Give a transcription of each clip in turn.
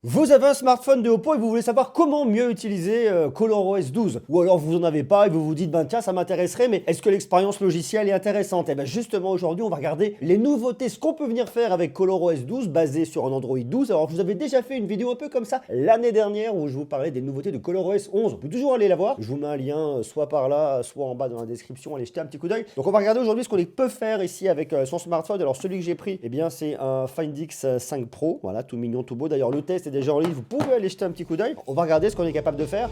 Vous avez un smartphone de Oppo et vous voulez savoir comment mieux utiliser ColorOS 12. Ou alors vous en avez pas et vous vous dites, ben tiens, ça m'intéresserait, mais est-ce que l'expérience logicielle est intéressante? Et bien justement, aujourd'hui, on va regarder les nouveautés, ce qu'on peut venir faire avec ColorOS 12 basé sur un Android 12. Alors je vous avais déjà fait une vidéo un peu comme ça l'année dernière où je vous parlais des nouveautés de ColorOS 11. On peut toujours aller la voir. Je vous mets un lien soit par là, soit en bas dans la description. Allez jeter un petit coup d'œil. Donc on va regarder aujourd'hui ce qu'on peut faire ici avec son smartphone. Alors celui que j'ai pris, eh bien c'est un Find X5 Pro. Voilà, tout mignon, tout beau. D'ailleurs, le test est déjà en ligne. Vous pouvez aller jeter un petit coup d'œil. On va regarder ce qu'on est capable de faire.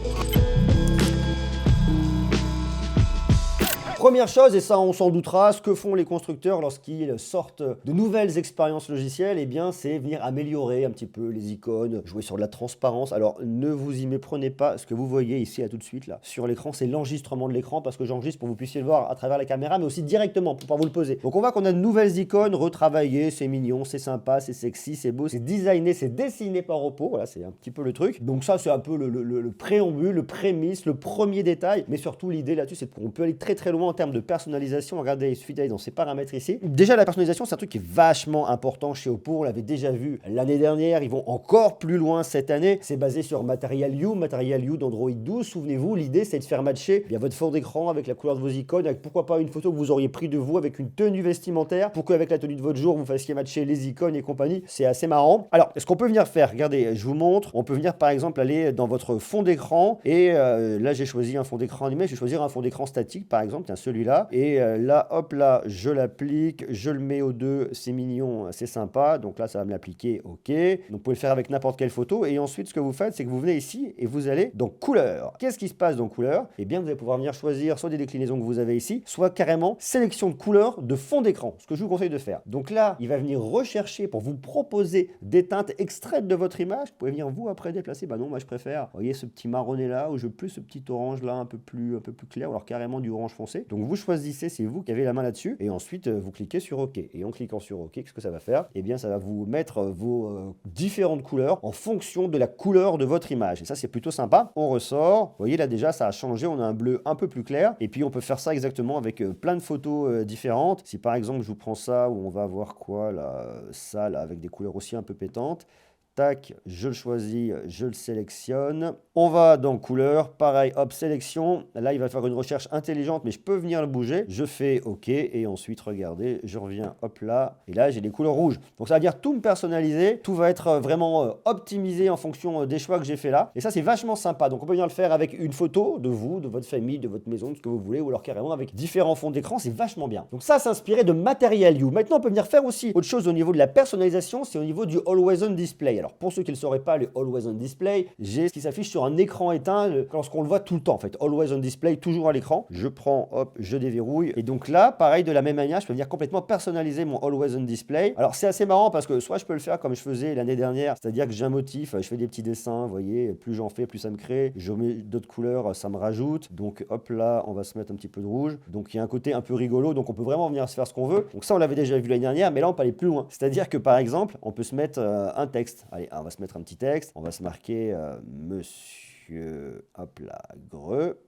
Première chose, et ça on s'en doutera, ce que font les constructeurs lorsqu'ils sortent de nouvelles expériences logicielles, eh bien c'est venir améliorer un petit peu les icônes, jouer sur de la transparence. Alors ne vous y méprenez pas, ce que vous voyez ici à tout de suite là sur l'écran, c'est l'enregistrement de l'écran parce que j'enregistre pour que vous puissiez le voir à travers la caméra, mais aussi directement pour pouvoir vous le poser. Donc on voit qu'on a de nouvelles icônes retravaillées, c'est mignon, c'est sympa, c'est sexy, c'est beau, c'est designé, c'est dessiné par Oppo, voilà c'est un petit peu le truc. Donc ça c'est un peu le préambule, le prémisse, le premier détail, mais surtout l'idée là-dessus c'est qu'on peut aller très très loin en termes de personnalisation. Regardez, il suffit d'aller dans ces paramètres ici. Déjà, la personnalisation, c'est un truc qui est vachement important chez Oppo. On l'avait déjà vu l'année dernière. Ils vont encore plus loin cette année. C'est basé sur Material You d'Android 12. Souvenez-vous, l'idée, c'est de faire matcher bien votre fond d'écran avec la couleur de vos icônes, avec pourquoi pas une photo que vous auriez pris de vous avec une tenue vestimentaire pour qu'avec la tenue de votre jour, vous fassiez matcher les icônes et compagnie. C'est assez marrant. Alors, ce qu'on peut venir faire, regardez, je vous montre. On peut venir, par exemple, aller dans votre fond d'écran et là, j'ai choisi un fond d'écran animé. Je vais choisir un fond d'écran statique, par exemple. Tiens, celui-là. Et là, hop là, je l'applique, je le mets aux deux, c'est mignon, c'est sympa. Donc là, ça va me l'appliquer, ok. Donc vous pouvez le faire avec n'importe quelle photo. Et ensuite, ce que vous faites, c'est que vous venez ici et vous allez dans couleur. Qu'est-ce qui se passe dans couleur? Eh bien, vous allez pouvoir venir choisir soit des déclinaisons que vous avez ici, soit carrément sélection de couleurs de fond d'écran, ce que je vous conseille de faire. Donc là, il va venir rechercher pour vous proposer des teintes extraites de votre image. Vous pouvez venir vous après déplacer. Bah non, moi je préfère, vous voyez ce petit marronné là, ou je veux plus ce petit orange là, un peu plus clair, ou alors carrément du orange foncé. Donc vous choisissez, c'est vous qui avez la main là-dessus, et ensuite vous cliquez sur OK. Et en cliquant sur OK, qu'est-ce que ça va faire? Eh bien, ça va vous mettre vos différentes couleurs en fonction de la couleur de votre image. Et ça, c'est plutôt sympa. On ressort. Vous voyez, là déjà, ça a changé. On a un bleu un peu plus clair. Et puis, on peut faire ça exactement avec plein de photos différentes. Si par exemple, je vous prends ça, où on va avoir quoi là? Ça, là, avec des couleurs aussi un peu pétantes. Tac, je le choisis, je le sélectionne. On va dans couleur, pareil, hop, sélection. Là, il va faire une recherche intelligente, mais je peux venir le bouger. Je fais OK, et ensuite, regardez, je reviens, hop là. Et là, j'ai les couleurs rouges. Donc, ça va dire tout me personnaliser. Tout va être vraiment optimisé en fonction des choix que j'ai fait là. Et ça, c'est vachement sympa. Donc, on peut venir le faire avec une photo de vous, de votre famille, de votre maison, de ce que vous voulez, ou alors carrément avec différents fonds d'écran. C'est vachement bien. Donc, ça, c'est inspiré de Material You. Maintenant, on peut venir faire aussi autre chose au niveau de la personnalisation. C'est au niveau du Always On Display. Alors, pour ceux qui ne le sauraient pas, le Always On Display, j'ai ce qui s'affiche sur un écran éteint lorsqu'on le voit tout le temps. En fait, Always On Display, toujours à l'écran. Je prends, hop, je déverrouille. Et donc là, pareil, de la même manière, je peux venir complètement personnaliser mon Always On Display. Alors, c'est assez marrant parce que soit je peux le faire comme je faisais l'année dernière, c'est-à-dire que j'ai un motif, je fais des petits dessins, vous voyez, plus j'en fais, plus ça me crée. Je mets d'autres couleurs, ça me rajoute. Donc, hop là, on va se mettre un petit peu de rouge. Donc, il y a un côté un peu rigolo. Donc, on peut vraiment venir se faire ce qu'on veut. Donc, ça, on l'avait déjà vu l'année dernière, mais là, on peut aller plus loin. C'est-à-dire que, par exemple, on peut se mettre un texte. Allez, on va se mettre un petit texte. On va se marquer Monsieur, hop là, Greux.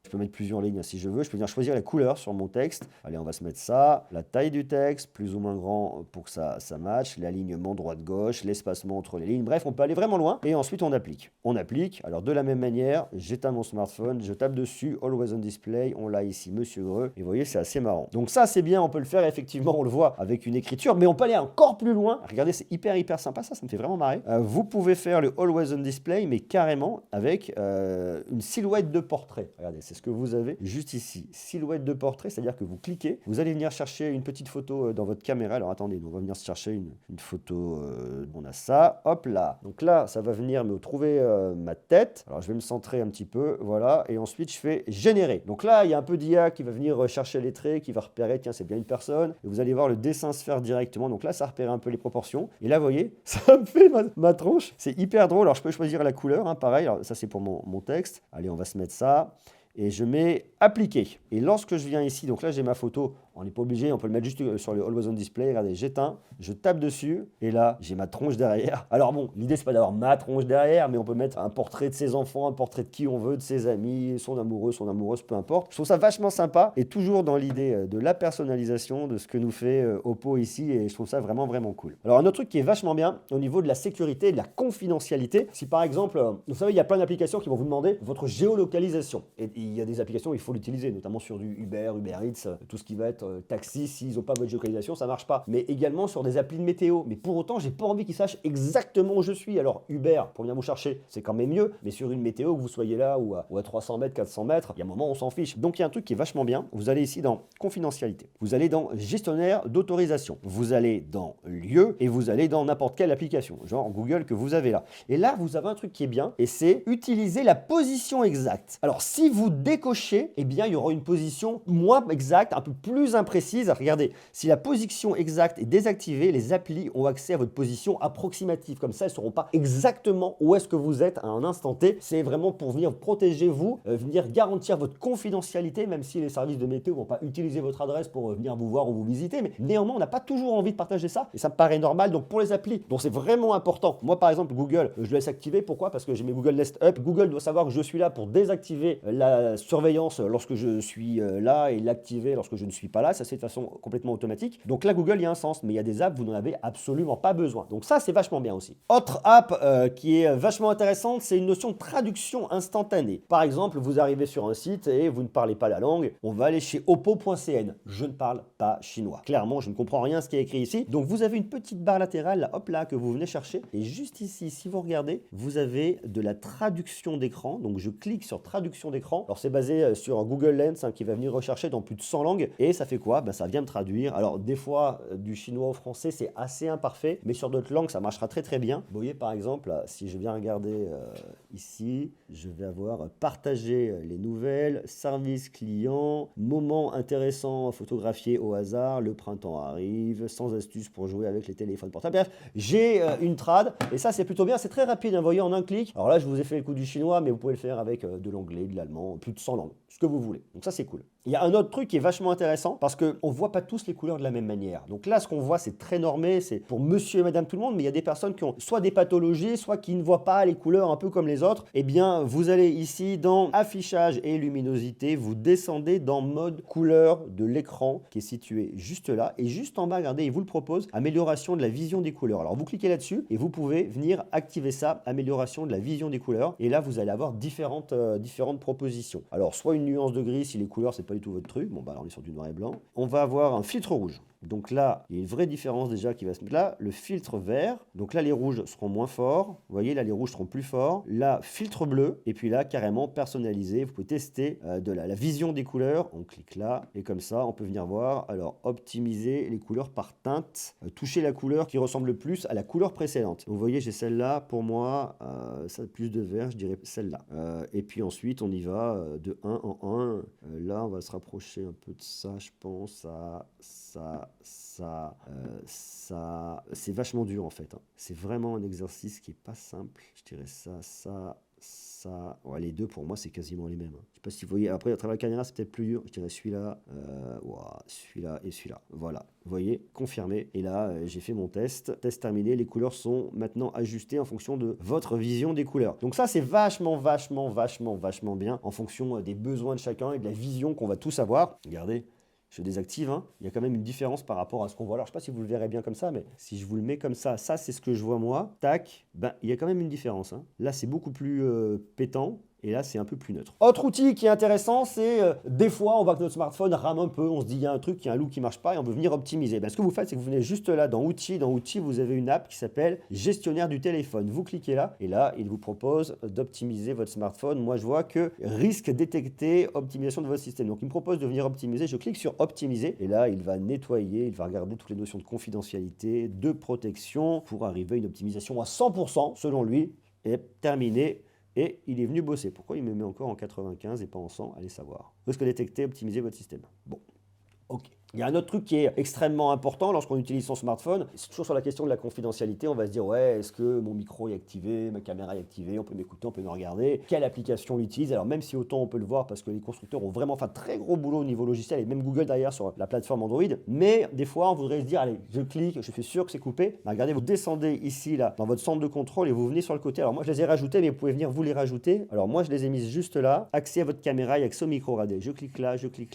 Je peux mettre plusieurs lignes si je veux. Je peux venir choisir la couleur sur mon texte. Allez, on va se mettre ça. La taille du texte, plus ou moins grand pour que ça matche. L'alignement droite-gauche, l'espacement entre les lignes. Bref, on peut aller vraiment loin. Et ensuite, on applique. On applique. Alors, de la même manière, j'éteins mon smartphone, je tape dessus, Always On Display. On l'a ici, Monsieur Greux. Et vous voyez, c'est assez marrant. Donc ça, c'est bien. On peut le faire, effectivement, on le voit avec une écriture. Mais on peut aller encore plus loin. Regardez, c'est hyper sympa. Ça me fait vraiment marrer. Vous pouvez faire le Always On Display, mais carrément avec une silhouette de portrait. Regardez, c'est ce que vous avez juste ici. Silhouette de portrait, c'est-à-dire que vous cliquez, vous allez venir chercher une petite photo dans votre caméra. Alors attendez, on va venir chercher une photo. On a ça, hop là. Donc là, ça va venir me trouver ma tête. Alors je vais me centrer un petit peu, voilà. Et ensuite, je fais générer. Donc là, il y a un peu d'IA qui va venir chercher les traits, qui va repérer, tiens, c'est bien une personne. Et vous allez voir le dessin se faire directement. Donc là, ça repère un peu les proportions. Et là, vous voyez, ça me fait ma tronche. C'est hyper drôle. Alors je peux choisir la couleur, hein, pareil. Alors ça, c'est pour mon texte. Allez, on va se mettre ça. Et je mets appliquer. Et lorsque je viens ici, donc là j'ai ma photo On n'est pas obligé, on peut le mettre juste sur le Always On Display. Regardez, j'éteins, je tape dessus et là, j'ai ma tronche derrière. Alors bon, l'idée, c'est pas d'avoir ma tronche derrière, mais on peut mettre un portrait de ses enfants, un portrait de qui on veut, de ses amis, son amoureux, son amoureuse, peu importe. Je trouve ça vachement sympa et toujours dans l'idée de la personnalisation de ce que nous fait Oppo ici et je trouve ça vraiment, vraiment cool. Alors, un autre truc qui est vachement bien au niveau de la sécurité et de la confidentialité, si par exemple, vous savez, il y a plein d'applications qui vont vous demander votre géolocalisation. Et il y a des applications, il faut l'utiliser, notamment sur du Uber Eats, tout ce qui va être taxi, s'ils n'ont pas votre géolocalisation, ça marche pas. Mais également sur des applis de météo. Mais pour autant, j'ai pas envie qu'ils sachent exactement où je suis. Alors Uber, pour venir vous chercher, c'est quand même mieux. Mais sur une météo, que vous soyez là ou à 300 mètres, 400 mètres, il y a un moment, on s'en fiche. Donc il y a un truc qui est vachement bien. Vous allez ici dans confidentialité. Vous allez dans gestionnaire d'autorisation. Vous allez dans lieu et vous allez dans n'importe quelle application, genre Google que vous avez là. Et là, vous avez un truc qui est bien et c'est utiliser la position exacte. Alors si vous décochez, eh bien il y aura une position moins exacte, un peu plus imprécise. Regardez, si la position exacte est désactivée, les applis ont accès à votre position approximative. Comme ça, elles ne sauront pas exactement où est-ce que vous êtes à un instant T. C'est vraiment pour venir protéger vous, venir garantir votre confidentialité, même si les services de météo ne vont pas utiliser votre adresse pour venir vous voir ou vous visiter. Mais néanmoins, on n'a pas toujours envie de partager ça. Et ça me paraît normal. Donc pour les applis dont c'est vraiment important, moi par exemple Google, je le laisse activer. Pourquoi? Parce que j'ai mes Google Nest Up. Google doit savoir que je suis là pour désactiver la surveillance lorsque je suis là et l'activer lorsque je ne suis pas là. Ça se fait de façon complètement automatique. Donc là Google, il y a un sens, mais il y a des apps, vous n'en avez absolument pas besoin. Donc ça, c'est vachement bien aussi. Autre app qui est vachement intéressante, c'est une notion de traduction instantanée. Par exemple, vous arrivez sur un site et vous ne parlez pas la langue. On va aller chez oppo.cn. Je ne parle pas chinois. Clairement, je ne comprends rien à ce qui est écrit ici. Donc vous avez une petite barre latérale, là, hop là, que vous venez chercher. Et juste ici, si vous regardez, vous avez de la traduction d'écran. Donc je clique sur traduction d'écran. Alors c'est basé sur Google Lens qui va venir rechercher dans plus de 100 langues. Et ça fait quoi? Ça vient me traduire. Alors des fois, du chinois au français, c'est assez imparfait. Mais sur d'autres langues, ça marchera très très bien. Vous voyez par exemple, si je viens regarder ici, je vais avoir partager les nouvelles, service client, moment intéressant photographié au hasard, le printemps arrive, sans astuce pour jouer avec les téléphones portables. Bref, j'ai une trad et ça c'est plutôt bien, c'est très rapide, vous voyez en un clic. Alors là je vous ai fait le coup du chinois, mais vous pouvez le faire avec de l'anglais, de l'allemand, plus de 100 langues, ce que vous voulez. Donc ça c'est cool. Il y a un autre truc qui est vachement intéressant parce qu'on ne voit pas tous les couleurs de la même manière. Donc là, ce qu'on voit, c'est très normé, c'est pour monsieur et madame tout le monde, mais il y a des personnes qui ont soit des pathologies, soit qui ne voient pas les couleurs un peu comme les autres. Eh bien, vous allez ici dans affichage et luminosité, vous descendez dans mode couleur de l'écran qui est situé juste là. Et juste en bas, regardez, il vous le propose, amélioration de la vision des couleurs. Alors vous cliquez là-dessus et vous pouvez venir activer ça, amélioration de la vision des couleurs. Et là, vous allez avoir différentes propositions. Alors, soit une nuance de gris si les couleurs, c'est pas du tout votre truc. Bon, bah là, on est sur du noir et blanc. On va avoir un filtre rouge. Donc là, il y a une vraie différence déjà qui va se mettre là. Le filtre vert. Donc là, les rouges seront moins forts. Vous voyez, là, les rouges seront plus forts. Là, filtre bleu. Et puis là, carrément personnalisé. Vous pouvez tester de la vision des couleurs. On clique là. Et comme ça, on peut venir voir. Alors, optimiser les couleurs par teinte. Toucher la couleur qui ressemble le plus à la couleur précédente. Vous voyez, j'ai celle-là. Pour moi, ça plus de vert, je dirais celle-là. Et puis ensuite, on y va de 1 en 1. Là, on va se rapprocher un peu de ça, je pense. Ça. C'est vachement dur en fait. C'est vraiment un exercice qui est pas simple. Je dirais ça. Ouais, les deux pour moi c'est quasiment les mêmes. Je sais pas si vous voyez. Après à travers la caméra c'est peut-être plus dur. Je dirais celui-là, celui-là et celui-là. Voilà. Vous voyez, confirmé. Et là j'ai fait mon test. Test terminé. Les couleurs sont maintenant ajustées en fonction de votre vision des couleurs. Donc ça c'est vachement bien en fonction des besoins de chacun et de la vision qu'on va tous avoir. Regardez. Je désactive, hein. Il y a quand même une différence par rapport à ce qu'on voit. Alors, je ne sais pas si vous le verrez bien comme ça, mais si je vous le mets comme ça c'est ce que je vois moi. Tac, ben, il y a quand même une différence. Hein. Là, c'est beaucoup plus pétant. Et là, c'est un peu plus neutre. Autre outil qui est intéressant, c'est des fois, on voit que notre smartphone rame un peu. On se dit, il y a un truc, il y a un look qui ne marche pas et on veut venir optimiser. Ben, ce que vous faites, c'est que vous venez juste là dans Outils. Dans Outils, vous avez une app qui s'appelle Gestionnaire du téléphone. Vous cliquez là et là, il vous propose d'optimiser votre smartphone. Moi, je vois que risque détecté, optimisation de votre système. Donc, il me propose de venir optimiser. Je clique sur Optimiser et là, il va nettoyer, il va regarder toutes les notions de confidentialité, de protection pour arriver à une optimisation à 100% selon lui et terminé. Et il est venu bosser. Pourquoi il me met encore en 95 et pas en 100? Allez savoir. Risque détecté, optimiser votre système. Bon, ok. Il y a un autre truc qui est extrêmement important lorsqu'on utilise son smartphone, c'est toujours sur la question de la confidentialité. On va se dire, ouais, est-ce que mon micro est activé, ma caméra est activée, on peut m'écouter, on peut me regarder, quelle application on utilise. Alors même si autant on peut le voir parce que les constructeurs ont vraiment fait un très gros boulot au niveau logiciel et même Google derrière sur la plateforme Android, mais des fois on voudrait se dire, allez, je clique, je suis sûr que c'est coupé. Ben, regardez, vous descendez ici là dans votre centre de contrôle et vous venez sur le côté. Alors moi je les ai rajoutés, mais vous pouvez venir vous les rajouter. Alors moi je les ai mises juste là, accès à votre caméra et accès au micro. Regardez, je clique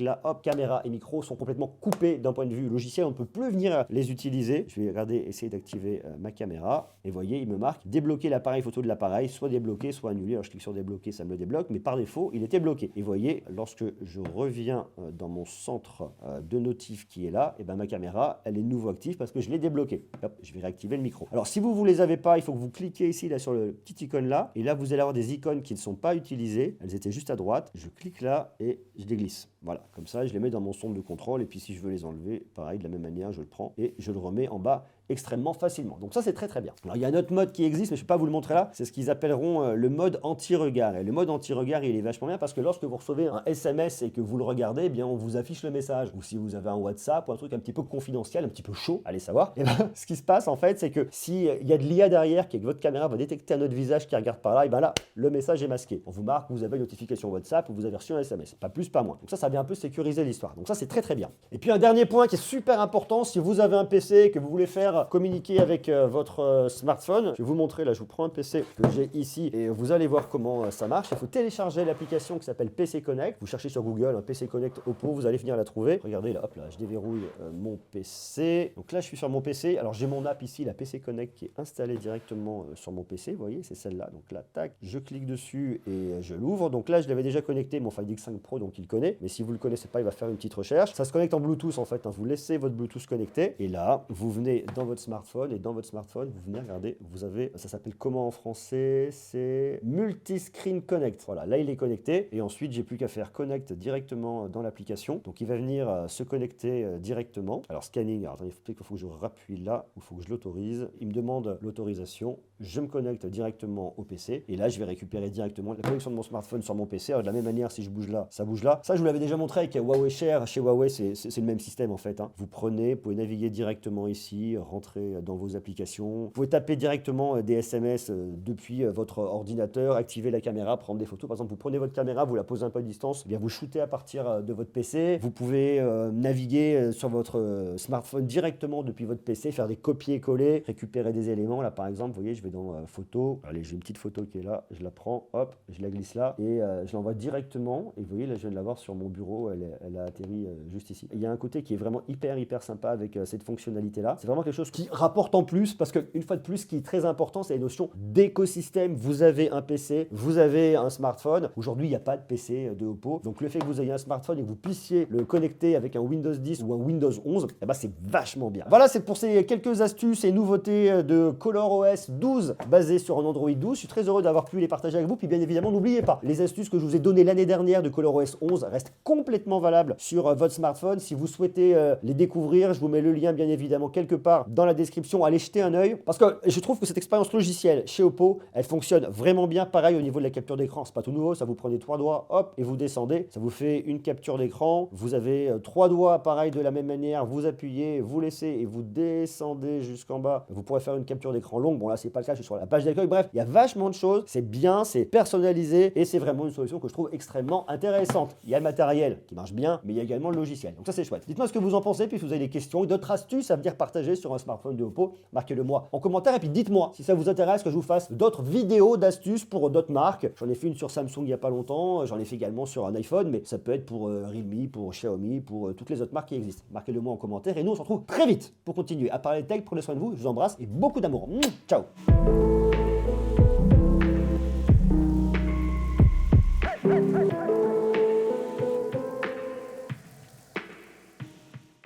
là, hop, caméra et micro sont complètement coupés d'un point de vue logiciel, on ne peut plus venir les utiliser. Je vais regarder, essayer d'activer ma caméra. Et voyez, il me marque débloquer l'appareil photo de l'appareil, soit débloqué, soit annulé. Alors je clique sur débloquer, ça me le débloque, mais par défaut, il était bloqué. Et voyez, lorsque je reviens dans mon centre de notif qui est là, et ben ma caméra, elle est nouveau active parce que je l'ai débloqué. Hop, je vais réactiver le micro. Alors si vous ne les avez pas, il faut que vous cliquez ici là sur le petit icône là, et là vous allez avoir des icônes qui ne sont pas utilisées. Elles étaient juste à droite. Je clique là et je déglisse. Voilà, comme ça, je les mets dans mon centre de contrôle. Et puis si je veux les enlever, pareil, de la même manière, je le prends et je le remets en bas extrêmement facilement. Donc ça, c'est très très bien. Alors il y a un autre mode qui existe, mais je ne vais pas vous le montrer là. C'est ce qu'ils appelleront le mode anti-regard. Et le mode anti-regard, il est vachement bien parce que lorsque vous recevez un SMS et que vous le regardez, eh bien on vous affiche le message. Ou si vous avez un WhatsApp ou un truc un petit peu confidentiel, un petit peu chaud, allez savoir. Et ben, ce qui se passe en fait, c'est que s'il y a de l'IA derrière, qui avec votre caméra va détecter un autre visage qui regarde par là, et ben là, le message est masqué. On vous marque, vous avez une notification WhatsApp ou vous avez reçu un SMS. Pas plus, pas moins. Donc ça vient un peu sécuriser l'histoire. Donc ça, c'est très très bien. Et puis un dernier point qui est super important, si vous avez un PC et que vous voulez faire communiquer avec votre smartphone, je vais vous montrer, là je vous prends un PC que j'ai ici et vous allez voir comment ça marche. Il faut télécharger l'application qui s'appelle PC Connect. Vous cherchez sur Google un PC Connect Oppo, vous allez finir à la trouver. Regardez là, hop là, je déverrouille mon PC. Donc là je suis sur mon PC, alors j'ai mon app ici, la PC Connect qui est installée directement sur mon PC, vous voyez, c'est celle-là. Donc là, tac, je clique dessus et je l'ouvre. Donc là je l'avais déjà connecté, mon Find X5 Pro, donc il le connaît, mais si vous le connaissez pas, il va faire une petite recherche. Ça se connecte en Bluetooth en fait, hein. Vous laissez votre Bluetooth connecté et là, vous venez dans votre smartphone et dans votre smartphone, vous venez regarder, vous avez, ça s'appelle comment en français? C'est Multiscreen Connect. Voilà, là il est connecté et ensuite j'ai plus qu'à faire connect directement dans l'application. Donc il va venir se connecter directement. Alors scanning, alors attendez, il faut que je rappuie là, il faut que je l'autorise. Il me demande l'autorisation, je me connecte directement au PC et là je vais récupérer directement la connexion de mon smartphone sur mon PC. Alors de la même manière, si je bouge là, ça bouge là. Ça je vous l'avais déjà montré avec Huawei Share. Chez Huawei, c'est le même système en fait, hein. Vous prenez, vous pouvez naviguer directement ici, rentrer dans vos applications. Vous pouvez taper directement des SMS depuis votre ordinateur, activer la caméra, prendre des photos. Par exemple, vous prenez votre caméra, vous la posez un peu à distance, eh bien vous shootez à partir de votre PC. Vous pouvez naviguer sur votre smartphone directement depuis votre PC, faire des copier-coller, récupérer des éléments. Là, par exemple, vous voyez, je vais dans photo. Allez, j'ai une petite photo qui est là. Je la prends, hop, je la glisse là et je l'envoie directement. Et vous voyez, là, je viens de l'avoir sur mon bureau. Elle a atterri juste ici. Il y a un côté qui est vraiment hyper sympa avec cette fonctionnalité-là. C'est vraiment quelque chose qui rapporte en plus parce qu'une fois de plus, ce qui est très important, c'est la notion d'écosystème. Vous avez un PC, vous avez un smartphone. Aujourd'hui, il n'y a pas de PC de Oppo. Donc, le fait que vous ayez un smartphone et que vous puissiez le connecter avec un Windows 10 ou un Windows 11, eh ben, c'est vachement bien. Voilà, c'est pour ces quelques astuces et nouveautés de ColorOS 12 basé sur un Android 12. Je suis très heureux d'avoir pu les partager avec vous. Puis bien évidemment, n'oubliez pas, les astuces que je vous ai données l'année dernière de ColorOS 11 restent complètement valables sur votre smartphone. Si vous souhaitez les découvrir, je vous mets le lien bien évidemment quelque part dans la description. Allez jeter un œil parce que je trouve que cette expérience logicielle chez Oppo, elle fonctionne vraiment bien. Pareil au niveau de la capture d'écran, c'est pas tout nouveau. Ça vous prenez 3 doigts, hop, et vous descendez. Ça vous fait une capture d'écran. Vous avez 3 doigts, pareil de la même manière. Vous appuyez, vous laissez et vous descendez jusqu'en bas. Vous pourrez faire une capture d'écran longue. Bon là, c'est pas le cas, je suis sur la page d'accueil. Bref, il y a vachement de choses. C'est bien, c'est personnalisé et c'est vraiment une solution que je trouve extrêmement intéressante. Il y a le matériel qui marche bien, mais il y a également le logiciel. Donc ça, c'est chouette. Dites-moi ce que vous en pensez, puis si vous avez des questions ou d'autres astuces à venir partager sur un smartphone de Oppo, marquez-le moi en commentaire et puis dites-moi si ça vous intéresse que je vous fasse d'autres vidéos d'astuces pour d'autres marques. J'en ai fait une sur Samsung il n'y a pas longtemps, j'en ai fait également sur un iPhone, mais ça peut être pour Realme, pour Xiaomi, pour toutes les autres marques qui existent. Marquez-le moi en commentaire et nous on se retrouve très vite pour continuer à parler tech. Prenez soin de vous, je vous embrasse et beaucoup d'amour. Ciao.